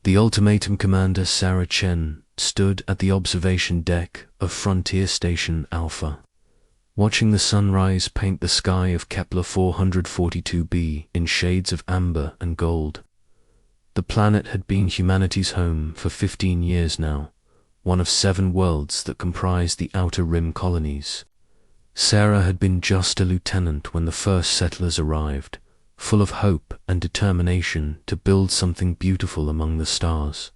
The ultimatum commander Sarah Chen stood at the observation deck of Frontier Station Alpha, watching the sunrise paint the sky of Kepler 442b in shades of amber and gold. The planet had been humanity's home for 15 years now, one of 7 worlds that comprised the Outer Rim colonies. Sarah had been just a lieutenant when the first settlers arrived, full of hope and determination to build something beautiful among the stars.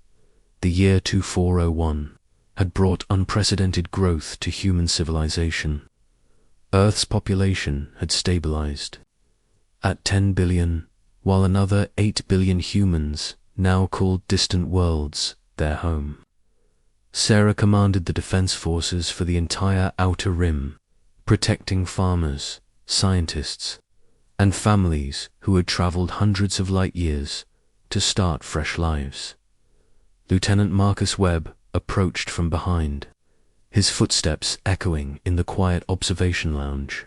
The year 2401 had brought unprecedented growth to human civilization. Earth's population had stabilized at 10 billion, while another 8 billion humans now called distant worlds their home. Sarah commanded the defense forces for the entire Outer Rim, protecting farmers, scientists, and families who had traveled hundreds of light years to start fresh lives. Lieutenant Marcus Webb approached from behind, his footsteps echoing in the quiet observation lounge.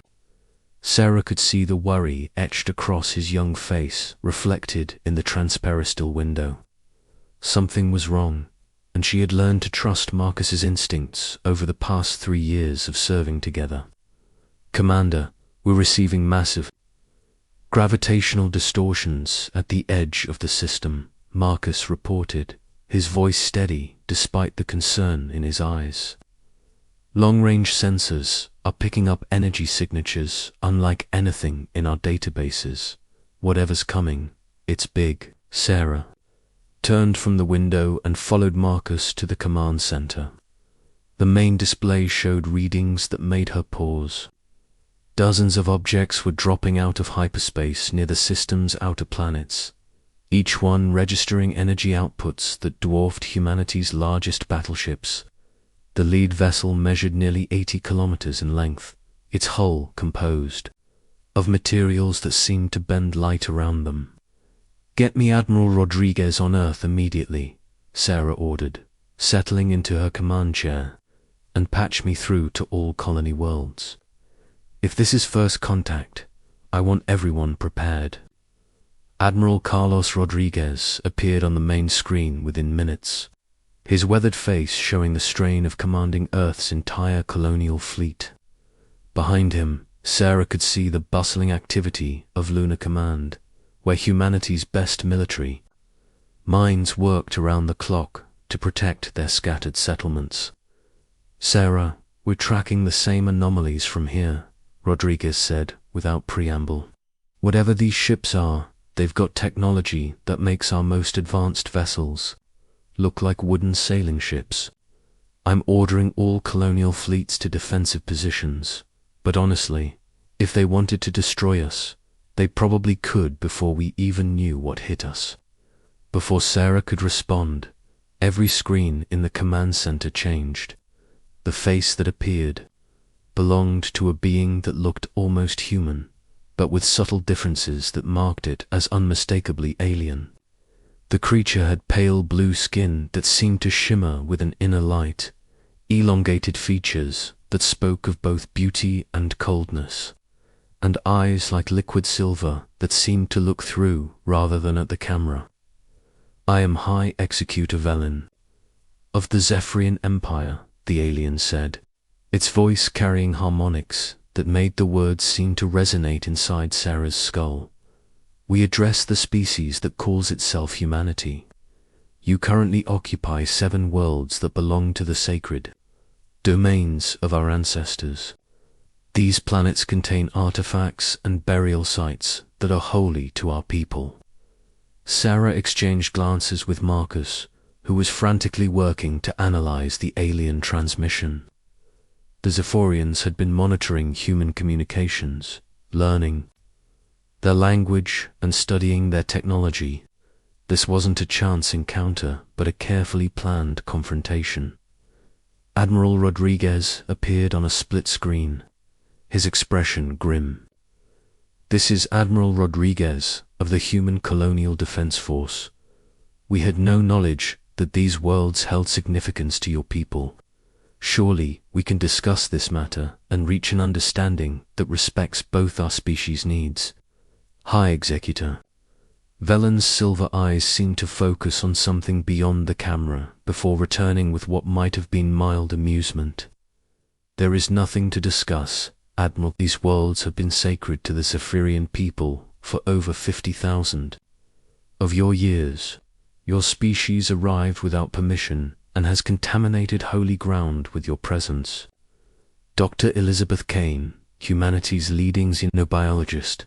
Sarah could see the worry etched across his young face, reflected in the transperistal window. Something was wrong, and she had learned to trust Marcus's instincts over the past 3 years of serving together. "Commander, we're receiving massive gravitational distortions at the edge of the system," Marcus reported, his voice steady despite the concern in his eyes. "Long-range sensors are picking up energy signatures unlike anything in our databases. Whatever's coming, it's big." Sarah turned from the window and followed Marcus to the command center. The main display showed readings that made her pause. Dozens of objects were dropping out of hyperspace near the system's outer planets, each one registering energy outputs that dwarfed humanity's largest battleships. The lead vessel measured nearly 80 kilometers in length, its hull composed of materials that seemed to bend light around them. "Get me Admiral Rodriguez on Earth immediately," Sarah ordered, settling into her command chair, "and patch me through to all colony worlds. If this is first contact, I want everyone prepared." Admiral Carlos Rodriguez appeared on the main screen within minutes, his weathered face showing the strain of commanding Earth's entire colonial fleet. Behind him, Sarah could see the bustling activity of Lunar Command, where humanity's best military minds worked around the clock to protect their scattered settlements. "Sarah, we're tracking the same anomalies from here," Rodriguez said without preamble. "Whatever these ships are, they've got technology that makes our most advanced vessels look like wooden sailing ships. I'm ordering all colonial fleets to defensive positions, but honestly, if they wanted to destroy us, they probably could before we even knew what hit us." Before Sarah could respond, every screen in the command center changed. The face that appeared belonged to a being that looked almost human, but with subtle differences that marked it as unmistakably alien. The creature had pale blue skin that seemed to shimmer with an inner light, elongated features that spoke of both beauty and coldness, and eyes like liquid silver that seemed to look through rather than at the camera. "I am High Executor Velen of the Zephyrian Empire," the alien said, its voice carrying harmonics that made the words seem to resonate inside Sarah's skull. "We address the species that calls itself humanity. You currently occupy 7 worlds that belong to the sacred domains of our ancestors. These planets contain artifacts and burial sites that are holy to our people." Sarah exchanged glances with Marcus, who was frantically working to analyze the alien transmission. The Zephyrians had been monitoring human communications, learning their language and studying their technology. This wasn't a chance encounter, but a carefully planned confrontation. Admiral Rodriguez appeared on a split screen, his expression grim. "This is Admiral Rodriguez of the Human Colonial Defense Force. We had no knowledge that these worlds held significance to your people. Surely we can discuss this matter and reach an understanding that respects both our species' needs." "High Executor, Velen's silver eyes seemed to focus on something beyond the camera before returning with what might have been mild amusement. "There is nothing to discuss, Admiral. These worlds have been sacred to the Zephyrian people for over 50,000 of your years. Your species arrived without permission and has contaminated holy ground with your presence." Dr. Elizabeth Kane, humanity's leading xenobiologist,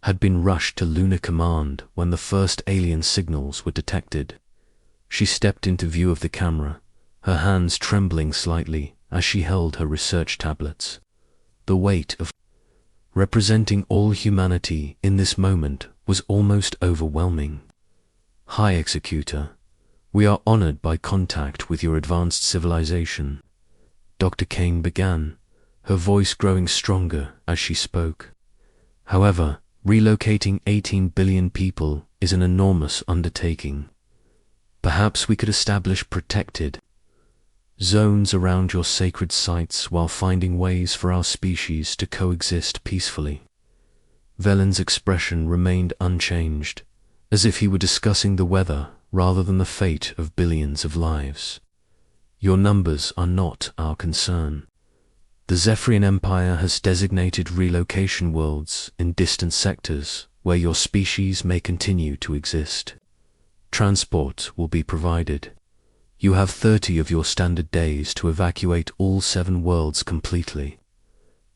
had been rushed to Lunar Command when the first alien signals were detected. She stepped into view of the camera, her hands trembling slightly as she held her research tablets. The weight of representing all humanity in this moment was almost overwhelming. "High Executor, we are honored by contact with your advanced civilization," Dr. Kane began, her voice growing stronger as she spoke. "However, relocating 18 billion people is an enormous undertaking. Perhaps we could establish protected zones around your sacred sites while finding ways for our species to coexist peacefully." Velen's expression remained unchanged, as if he were discussing the weather rather than the fate of billions of lives. "Your numbers are not our concern. The Zephyrian Empire has designated relocation worlds in distant sectors where your species may continue to exist. Transport will be provided. You have 30 of your standard days to evacuate all 7 worlds completely."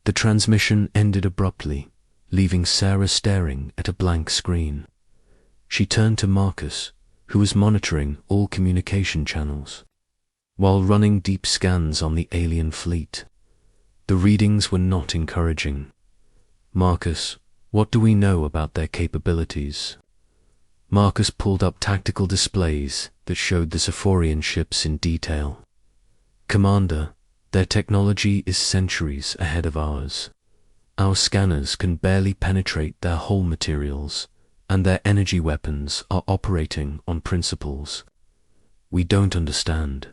The transmission ended abruptly, leaving Sarah staring at a blank screen. She turned to Marcus, who was monitoring all communication channels, while running deep scans on the alien fleet. The readings were not encouraging. "Marcus, what do we know about their capabilities?" Marcus pulled up tactical displays that showed the Zephorian ships in detail. "Commander, their technology is centuries ahead of ours. Our scanners can barely penetrate their hull materials, and their energy weapons are operating on principles we don't understand.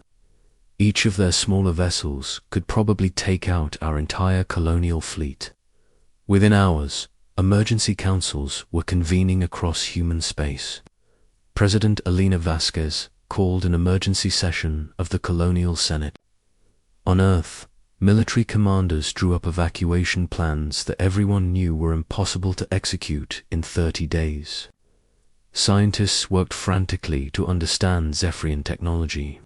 Each of their smaller vessels could probably take out our entire colonial fleet." Within hours, emergency councils were convening across human space. President Elena Vasquez called an emergency session of the Colonial Senate. On Earth, military commanders drew up evacuation plans that everyone knew were impossible to execute in 30 days. Scientists worked frantically to understand Zephyrian technology,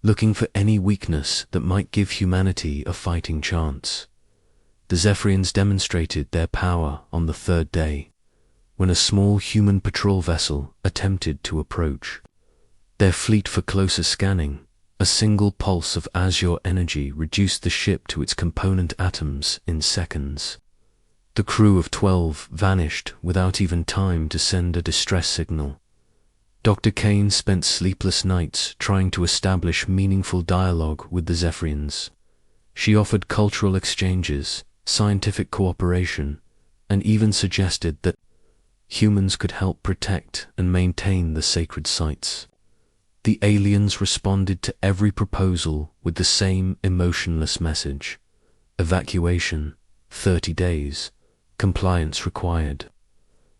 looking for any weakness that might give humanity a fighting chance. The Zephyrians demonstrated their power on the 3rd day, when a small human patrol vessel attempted to approach. Their fleet for closer scanning, a single pulse of azure energy reduced the ship to its component atoms in seconds. The crew of 12 vanished without even time to send a distress signal. Dr. Kane spent sleepless nights trying to establish meaningful dialogue with the Zephyrians. She offered cultural exchanges, scientific cooperation, and even suggested that humans could help protect and maintain the sacred sites. The aliens responded to every proposal with the same emotionless message: evacuation, 30 days, compliance required.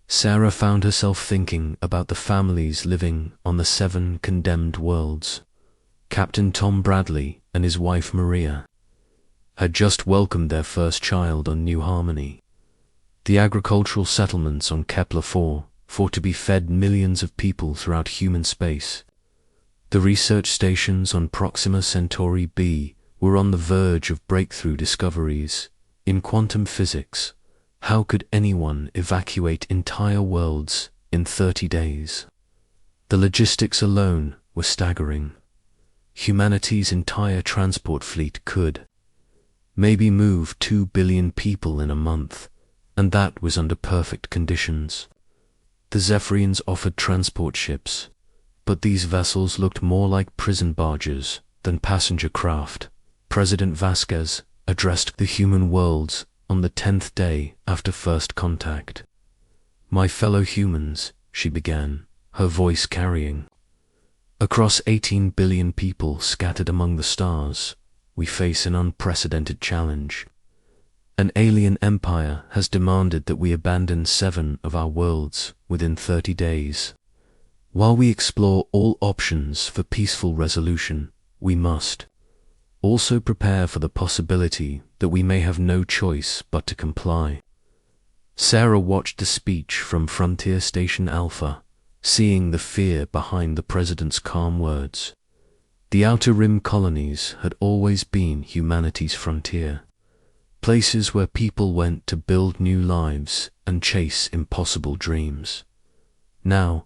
Sarah found herself thinking about the families living on the 7 condemned worlds. Captain Tom Bradley and his wife Maria had just welcomed their first child on New Harmony. The agricultural settlements on Kepler 4 fought to be fed millions of people throughout human space. The research stations on Proxima Centauri b were on the verge of breakthrough discoveries. In quantum physics, how could anyone evacuate entire worlds in 30 days? The logistics alone were staggering. Humanity's entire transport fleet could maybe move 2 billion people in a month, and that was under perfect conditions. The Zephyrians offered transport ships, but these vessels looked more like prison barges than passenger craft. President Vasquez addressed the human worlds on the 10th day after first contact. "My fellow humans," she began, her voice carrying. "Across 18 billion people scattered among the stars, we face an unprecedented challenge. An alien empire has demanded that we abandon 7 of our worlds within 30 days. While we explore all options for peaceful resolution, we must also prepare for the possibility that we may have no choice but to comply. Sarah watched the speech from Frontier Station Alpha, seeing the fear behind the president's calm words. The Outer Rim colonies had always been humanity's frontier, places where people went to build new lives and chase impossible dreams. Now,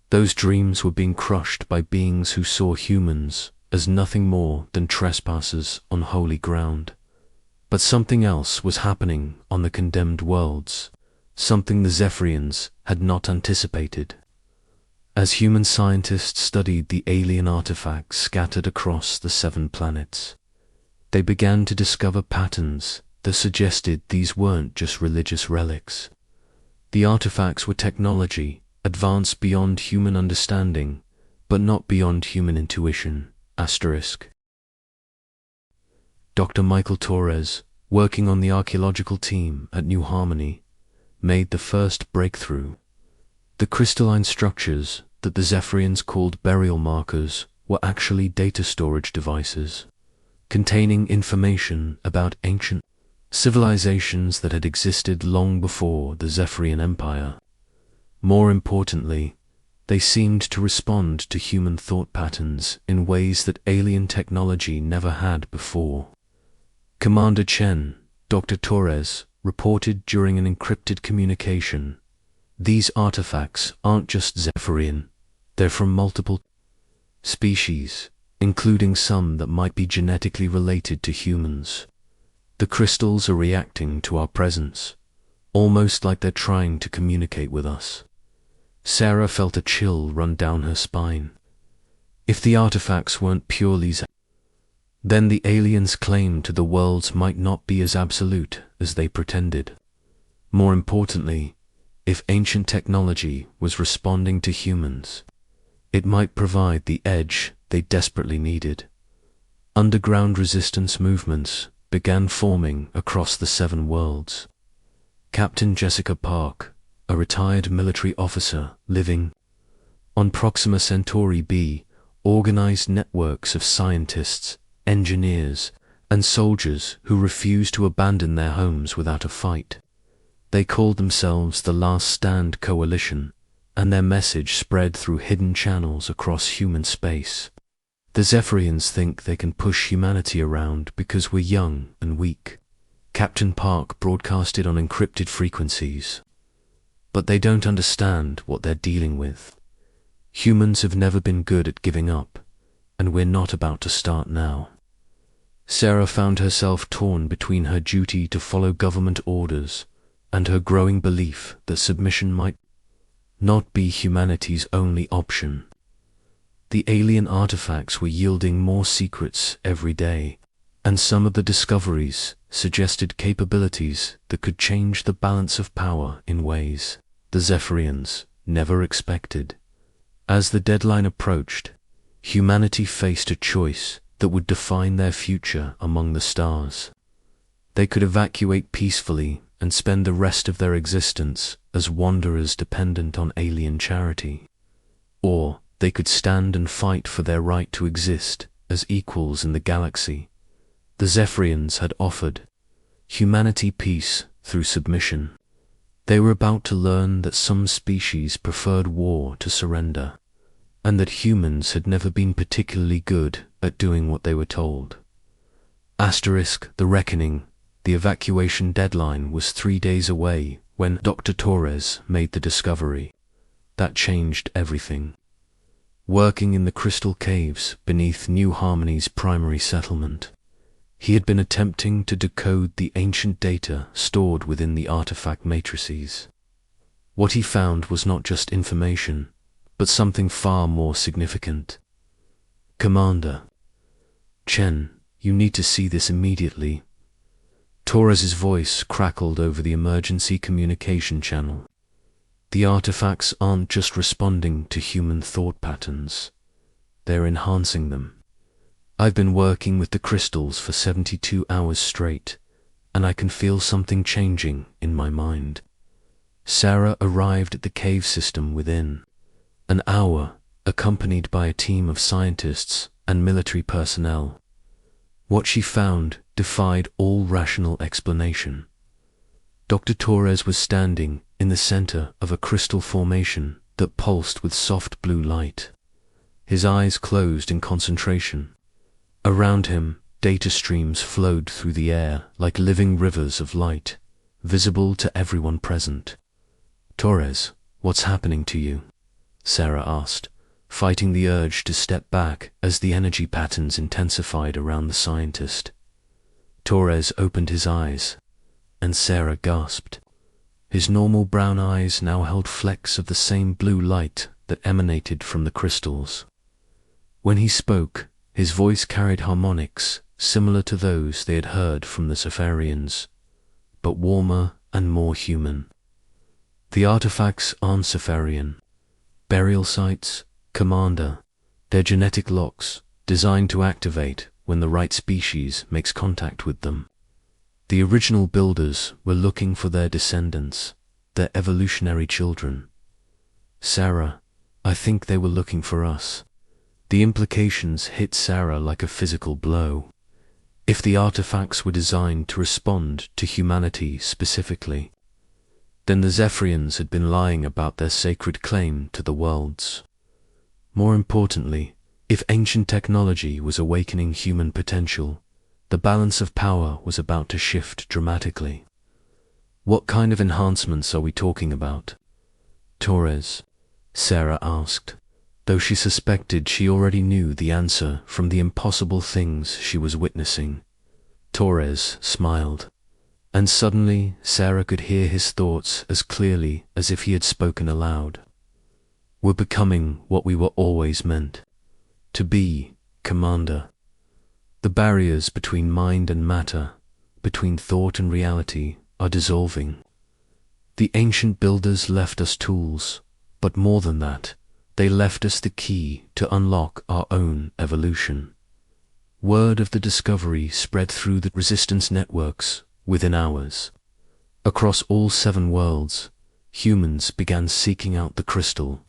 those dreams were being crushed by beings who saw humans as nothing more than trespassers on holy ground. But something else was happening on the condemned worlds, something the Zephyrians had not anticipated. As human scientists studied the alien artifacts scattered across the 7 planets, they began to discover patterns that suggested these weren't just religious relics. The artifacts were technology advanced beyond human understanding, but not beyond human intuition. Dr. Michael Torres, working on the archaeological team at New Harmony, made the first breakthrough. The crystalline structures that the Zephyrians called burial markers were actually data storage devices, containing information about ancient civilizations that had existed long before the Zephyrian Empire. More importantly, they seemed to respond to human thought patterns in ways that alien technology never had before. Commander Chen, Dr. Torres, reported during an encrypted communication, "These artifacts aren't just Zephyrian, they're from multiple species, including some that might be genetically related to humans. The crystals are reacting to our presence, almost like they're trying to communicate with us." Sarah felt a chill run down her spine. If the artifacts weren't purely then the aliens' claim to the worlds might not be as absolute as they pretended. More importantly, if ancient technology was responding to humans, it might provide the edge they desperately needed. Underground resistance movements began forming across the 7 worlds. Captain Jessica Park, a retired military officer living on Proxima Centauri b, organized networks of scientists, engineers, and soldiers who refused to abandon their homes without a fight. They called themselves the Last Stand Coalition, and their message spread through hidden channels across human space. The Zephyrians think they can push humanity around because we're young and weak. Captain Park broadcasted on encrypted frequencies. But they don't understand what they're dealing with. Humans have never been good at giving up, and we're not about to start now. Sarah found herself torn between her duty to follow government orders and her growing belief that submission might not be humanity's only option. The alien artifacts were yielding more secrets every day, and some of the discoveries suggested capabilities that could change the balance of power in ways the Zephyrians never expected. As the deadline approached, humanity faced a choice that would define their future among the stars. They could evacuate peacefully and spend the rest of their existence as wanderers dependent on alien charity, or they could stand and fight for their right to exist as equals in the galaxy. The Zephyrians had offered humanity peace through submission. They were about to learn that some species preferred war to surrender, and that humans had never been particularly good at doing what they were told. The reckoning. The evacuation deadline was 3 days away when Dr. Torres made the discovery. That changed everything. Working in the crystal caves beneath New Harmony's primary settlement, he had been attempting to decode the ancient data stored within the artifact matrices. What he found was not just information, but something far more significant. "Commander Chen, you need to see this immediately." Torres's voice crackled over the emergency communication channel. The artifacts aren't just responding to human thought patterns, they're enhancing them. I've been working with the crystals for 72 hours straight, and I can feel something changing in my mind. Sarah arrived at the cave system within an hour, accompanied by a team of scientists and military personnel. What she found defied all rational explanation. Dr. Torres was standing in the center of a crystal formation that pulsed with soft blue light. His eyes closed in concentration. Around him, data streams flowed through the air like living rivers of light, visible to everyone present. "Torres, what's happening to you?" Sarah asked, fighting the urge to step back as the energy patterns intensified around the scientist. Torres opened his eyes, and Sarah gasped. His normal brown eyes now held flecks of the same blue light that emanated from the crystals. When he spoke, his voice carried harmonics similar to those they had heard from the Sefarians, but warmer and more human. "The artifacts aren't Sefarian. Burial sites, Commander. They're genetic locks, designed to activate when the right species makes contact with them. The original builders were looking for their descendants, their evolutionary children. Sarah, I think they were looking for us." The implications hit Sarah like a physical blow. If the artifacts were designed to respond to humanity specifically, then the Zephyrians had been lying about their sacred claim to the worlds. More importantly, if ancient technology was awakening human potential, the balance of power was about to shift dramatically. "What kind of enhancements are we talking about, Torres?" Sarah asked, though she suspected she already knew the answer from the impossible things she was witnessing. Torres smiled, and suddenly Sarah could hear his thoughts as clearly as if he had spoken aloud. "We're becoming what we were always meant to be, Commander. The barriers between mind and matter, between thought and reality, are dissolving. The ancient builders left us tools, but more than that, they left us the key to unlock our own evolution." Word of the discovery spread through the resistance networks within hours. Across all 7 worlds, humans began seeking out the crystal,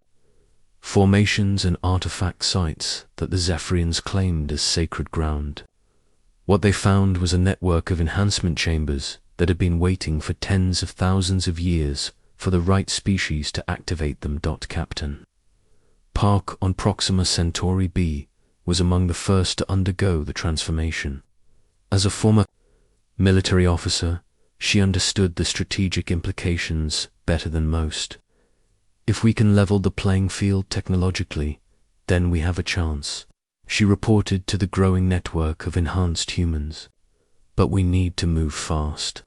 formations and artifact sites that the Zephyrians claimed as sacred ground. What they found was a network of enhancement chambers that had been waiting for tens of thousands of years for the right species to activate them. Captain Park on Proxima Centauri B was among the first to undergo the transformation. As a former military officer, she understood the strategic implications better than most. "If we can level the playing field technologically, then we have a chance," she reported to the growing network of enhanced humans. "But we need to move fast.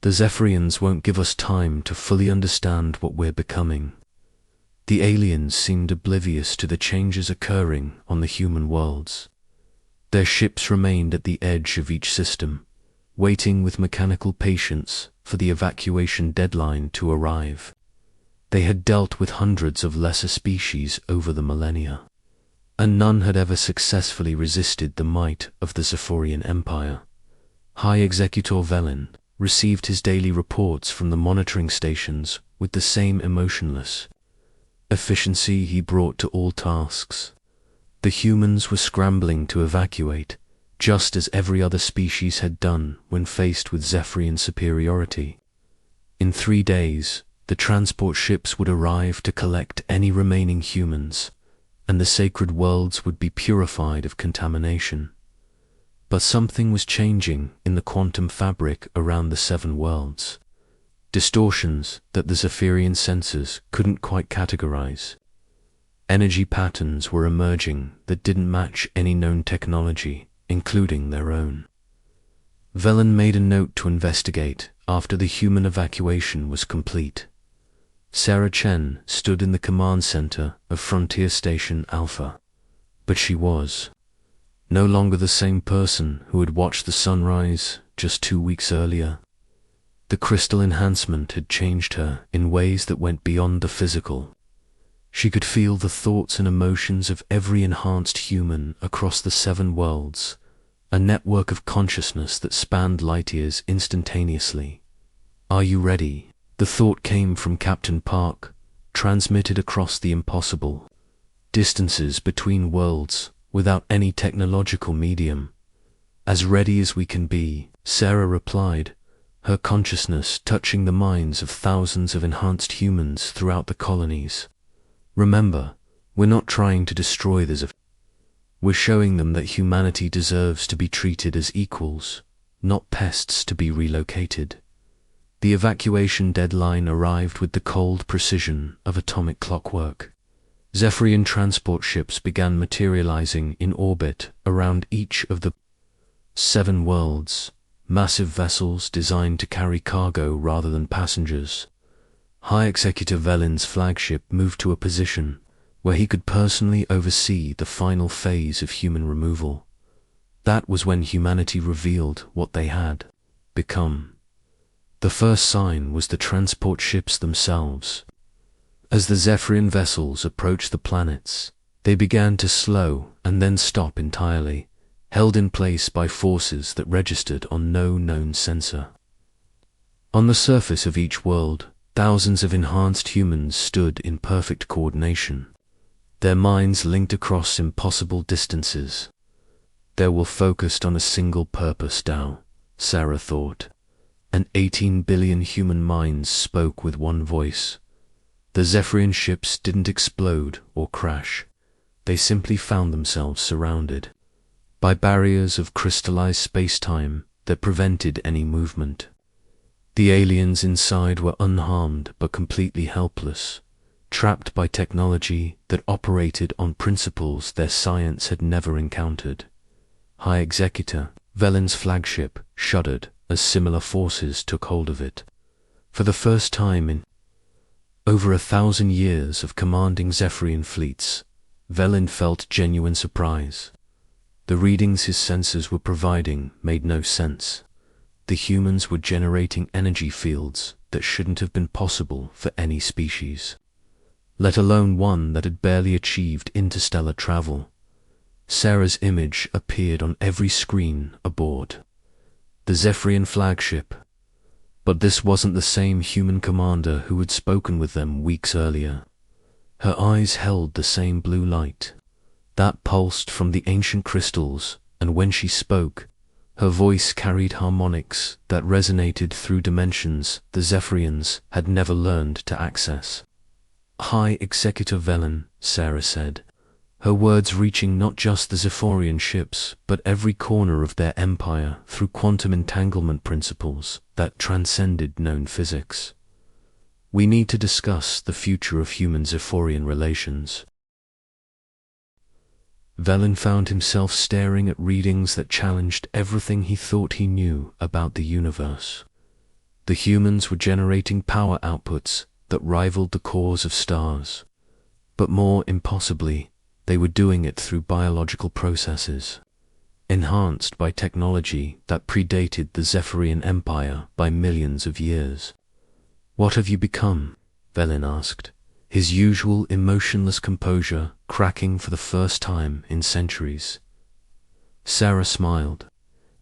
The Zephyrians won't give us time to fully understand what we're becoming." The aliens seemed oblivious to the changes occurring on the human worlds. Their ships remained at the edge of each system, waiting with mechanical patience for the evacuation deadline to arrive. They had dealt with hundreds of lesser species over the millennia, and none had ever successfully resisted the might of the Zephyrian Empire. High Executor Velin received his daily reports from the monitoring stations with the same emotionless efficiency he brought to all tasks. The humans were scrambling to evacuate, just as every other species had done when faced with Zephyrian superiority. In 3 days, the transport ships would arrive to collect any remaining humans, and the sacred worlds would be purified of contamination. But something was changing in the quantum fabric around the 7 worlds. Distortions that the Zephyrian sensors couldn't quite categorize. Energy patterns were emerging that didn't match any known technology, including their own. Velin made a note to investigate after the human evacuation was complete. Sarah Chen stood in the command center of Frontier Station Alpha, but she was no longer the same person who had watched the sunrise just 2 weeks earlier. The crystal enhancement had changed her in ways that went beyond the physical. She could feel the thoughts and emotions of every enhanced human across the 7 worlds, a network of consciousness that spanned light years instantaneously. "Are you ready?" The thought came from Captain Park, transmitted across the impossible distances between worlds without any technological medium. "As ready as we can be," Sarah replied, her consciousness touching the minds of thousands of enhanced humans throughout the colonies. "Remember, we're not trying to destroy this. We're showing them that humanity deserves to be treated as equals, not pests to be relocated." The evacuation deadline arrived with the cold precision of atomic clockwork. Zephyrian transport ships began materializing in orbit around each of the 7 worlds, massive vessels designed to carry cargo rather than passengers. High Executive Velin's flagship moved to a position where he could personally oversee the final phase of human removal. That was when humanity revealed what they had become. The first sign was the transport ships themselves. As the Zephyrian vessels approached the planets, they began to slow and then stop entirely, held in place by forces that registered on no known sensor. On the surface of each world, thousands of enhanced humans stood in perfect coordination, their minds linked across impossible distances. Their will focused on a single purpose now, Sarah thought, and 18 billion human minds spoke with one voice. The Zephyrian ships didn't explode or crash. They simply found themselves surrounded by barriers of crystallized space-time that prevented any movement. The aliens inside were unharmed but completely helpless, trapped by technology that operated on principles their science had never encountered. High Executor Velin's flagship shuddered as similar forces took hold of it. For the first time in over 1,000 years of commanding Zephyrian fleets, Velin felt genuine surprise. The readings his sensors were providing made no sense. The humans were generating energy fields that shouldn't have been possible for any species, let alone one that had barely achieved interstellar travel. Sarah's image appeared on every screen aboard the Zephyrian flagship, but this wasn't the same human commander who had spoken with them weeks earlier. Her eyes held the same blue light that pulsed from the ancient crystals, and when she spoke, her voice carried harmonics that resonated through dimensions the Zephyrians had never learned to access. "High Executor Velin," Sarah said, her words reaching not just the Zephyrian ships, but every corner of their empire through quantum entanglement principles that transcended known physics. "We need to discuss the future of human-Zephyrian relations." Velin found himself staring at readings that challenged everything he thought he knew about the universe. The humans were generating power outputs that rivaled the cores of stars, but more impossibly, they were doing it through biological processes, enhanced by technology that predated the Zephyrian Empire by millions of years. "What have you become?" Velin asked, his usual emotionless composure cracking for the first time in centuries. Sarah smiled,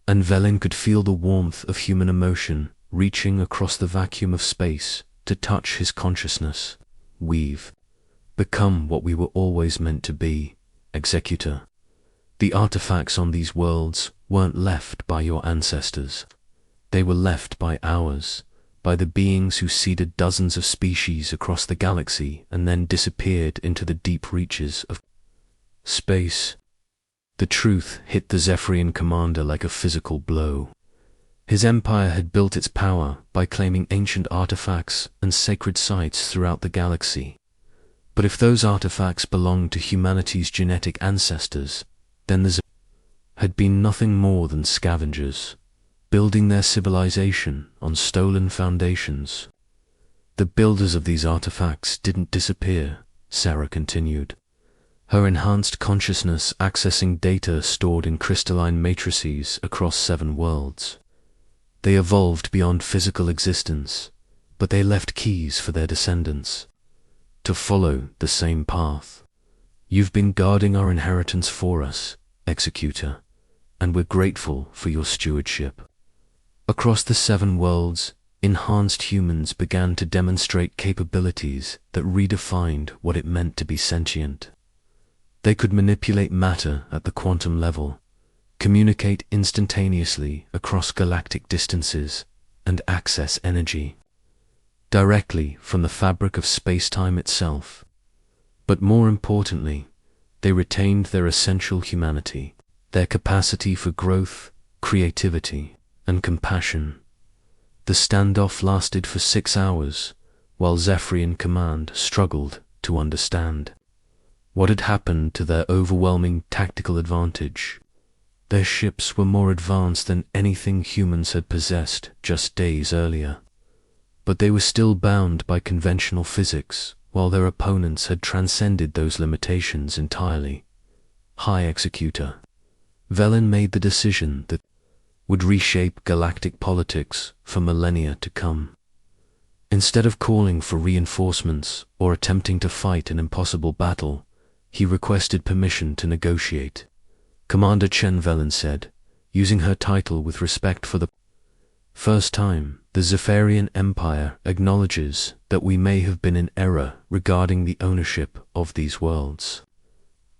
and Velin could feel the warmth of human emotion reaching across the vacuum of space to touch his consciousness. "We've become what we were always meant to be, Executor. The artifacts on these worlds weren't left by your ancestors. They were left by ours, by the beings who seeded dozens of species across the galaxy and then disappeared into the deep reaches of space." The truth hit the Zephyrian commander like a physical blow. His empire had built its power by claiming ancient artifacts and sacred sites throughout the galaxy. But if those artifacts belonged to humanity's genetic ancestors, then the had been nothing more than scavengers, building their civilization on stolen foundations. "The builders of these artifacts didn't disappear," Sarah continued, her enhanced consciousness accessing data stored in crystalline matrices across 7 worlds. "They evolved beyond physical existence, but they left keys for their descendants to follow the same path. You've been guarding our inheritance for us, Executor, and we're grateful for your stewardship. Across the 7 worlds, enhanced humans began to demonstrate capabilities that redefined what it meant to be sentient. They could manipulate matter at the quantum level, communicate instantaneously across galactic distances, and access energy directly from the fabric of space-time itself. But more importantly, they retained their essential humanity, their capacity for growth, creativity, and compassion. The standoff lasted for 6 hours, while Zephyrian Command struggled to understand what had happened to their overwhelming tactical advantage. Their ships were more advanced than anything humans had possessed just days earlier, but they were still bound by conventional physics, while their opponents had transcended those limitations entirely. High Executor Velen made the decision that would reshape galactic politics for millennia to come. Instead of calling for reinforcements or attempting to fight an impossible battle, he requested permission to negotiate. Commander Chen Velen said, using her title with respect for the first time, the Zephyrian Empire acknowledges that we may have been in error regarding the ownership of these worlds.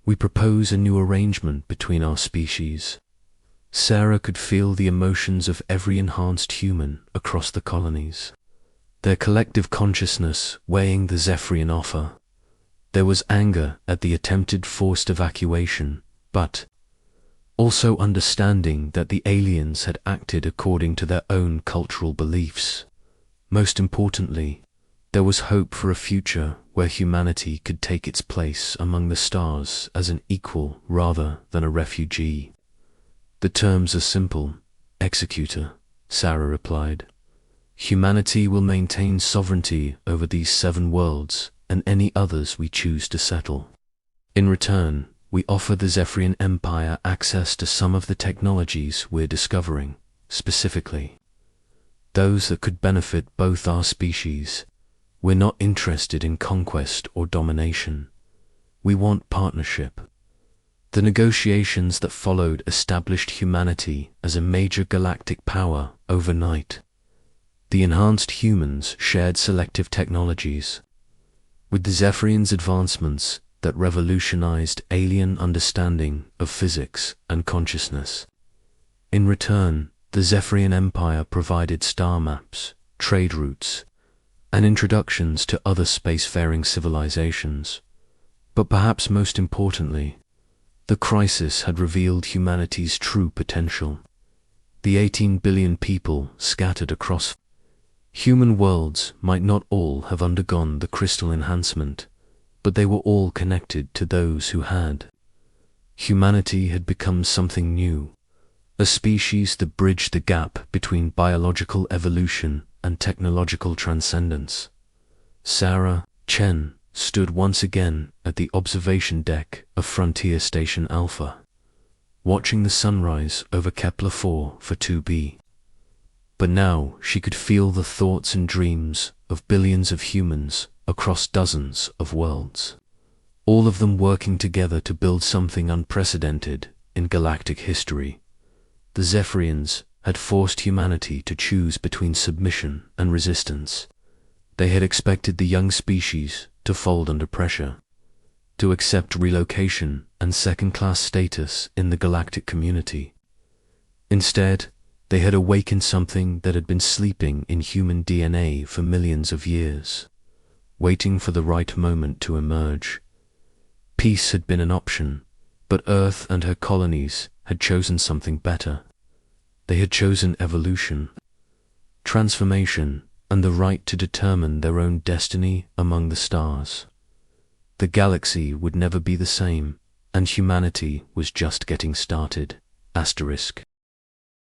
We propose a new arrangement between our species. Sarah could feel the emotions of every enhanced human across the colonies, their collective consciousness weighing the Zephyrian offer. There was anger at the attempted forced evacuation, but also understanding that the aliens had acted according to their own cultural beliefs. Most importantly, there was hope for a future where humanity could take its place among the stars as an equal rather than a refugee. The terms are simple, Executor, Sarah replied. Humanity will maintain sovereignty over these 7 worlds and any others we choose to settle. In return, we offer the Zephyrian Empire access to some of the technologies we're discovering, specifically those that could benefit both our species. We're not interested in conquest or domination. We want partnership. The negotiations that followed established humanity as a major galactic power overnight. The enhanced humans shared selective technologies, with the Zephyrians' advancements that revolutionized alien understanding of physics and consciousness. In return, the Zephyrian Empire provided star maps, trade routes, and introductions to other spacefaring civilizations. But perhaps most importantly, the crisis had revealed humanity's true potential. The 18 billion people scattered across human worlds might not all have undergone the crystal enhancement, but they were all connected to those who had. Humanity had become something new, a species that bridged the gap between biological evolution and technological transcendence. Sarah, Chen, stood once again at the observation deck of Frontier Station Alpha, watching the sunrise over Kepler-4 for 2b. But now she could feel the thoughts and dreams of billions of humans across dozens of worlds, all of them working together to build something unprecedented in galactic history. The Zephyrians had forced humanity to choose between submission and resistance. They had expected the young species to fold under pressure, to accept relocation and second-class status in the galactic community. Instead, they had awakened something that had been sleeping in human DNA for millions of years, waiting for the right moment to emerge. Peace had been an option, but Earth and her colonies had chosen something better. They had chosen evolution, transformation, and the right to determine their own destiny among the stars. The galaxy would never be the same, and humanity was just getting started. Asterisk.